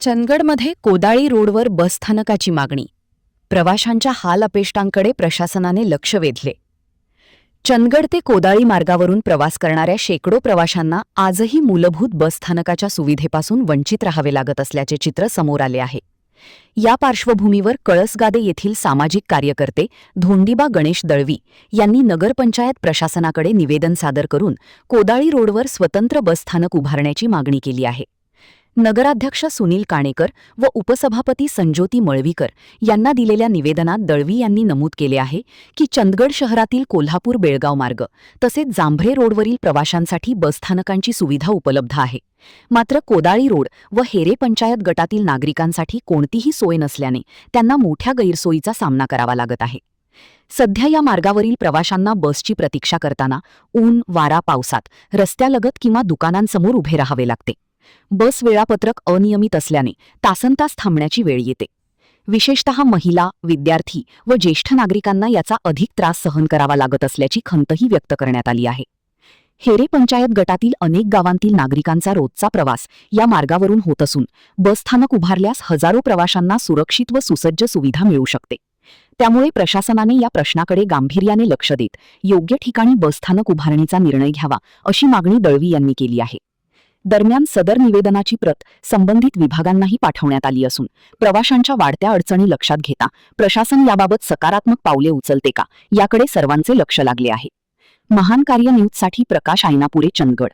चंदगडमध्ये कोदाळी रोडवर बसस्थानकाची मागणी. प्रवाशांच्या हाल अपेष्टांकडे प्रशासनाने लक्ष वेधले. चंदगड ते कोदाळी मार्गावरून प्रवास करणाऱ्या शेकडो प्रवाशांना आजही मूलभूत बसस्थानकाच्या सुविधेपासून वंचित राहावे लागत असल्याचे चित्र समोर आले आहे. या पार्श्वभूमीवर कळसगादे येथील सामाजिक कार्यकर्ते धोंडीबा गणेश दळवी यांनी नगरपंचायत प्रशासनाकडे निवेदन सादर करून कोदाळी रोडवर स्वतंत्र बसस्थानक उभारण्याची मागणी केली आहे. नगराध्यक्ष सुनील काणेकर व उपसभापती संज्योती मळवीकर यांना दिलेल्या निवेदनात दळवी यांनी नमूद केले आहे की चंदगड शहरातील कोल्हापूर-बेळगाव मार्ग तसेच जांभरे रोडवरील प्रवाशांसाठी बसस्थानकांची सुविधा उपलब्ध आहे. मात्र कोदाळी रोड व हेरे पंचायत गटातील नागरिकांसाठी कोणतीही सोय नसल्याने त्यांना मोठ्या गैरसोयीचा सामना करावा लागत आहे. सध्या या मार्गावरील प्रवाशांना बसची प्रतीक्षा करताना ऊन, वारा, पावसात रस्त्यालगत किंवा दुकानांसमोर उभे राहावे लागते. बस वेळापत्रक अनियमित असल्याने तासनतास थांबण्याची वेळ येते. विशेषतः महिला, विद्यार्थी व ज्येष्ठ नागरिकांना याचा अधिक त्रास सहन करावा लागत असल्याची खंतही व्यक्त करण्यात आली आहे. हेरे पंचायत गटातील अनेक गावांतील नागरिकांचा रोजचा प्रवास या मार्गावरून होत असून बसस्थानक उभारल्यास हजारो प्रवाशांना सुरक्षित व सुसज्ज सुविधा मिळू शकते. त्यामुळे प्रशासनाने या प्रश्नाकडे गांभीर्याने लक्ष देत योग्य ठिकाणी बसस्थानक उभारणीचा निर्णय घ्यावा अशी मागणी दळवी यांनी केली आहे. दरम्यान सदर निवेदनाची प्रत संबंधित विभागांनाही पाठवण्यात आली असून प्रवाशांच्या वाढत्या अडचणी लक्षात घेता प्रशासन याबाबत सकारात्मक पावले उचलते का याकडे सर्वांचे लक्ष लागले आहे. महान कार्य न्यूजसाठी प्रकाश आयनापुरे, चंदगड.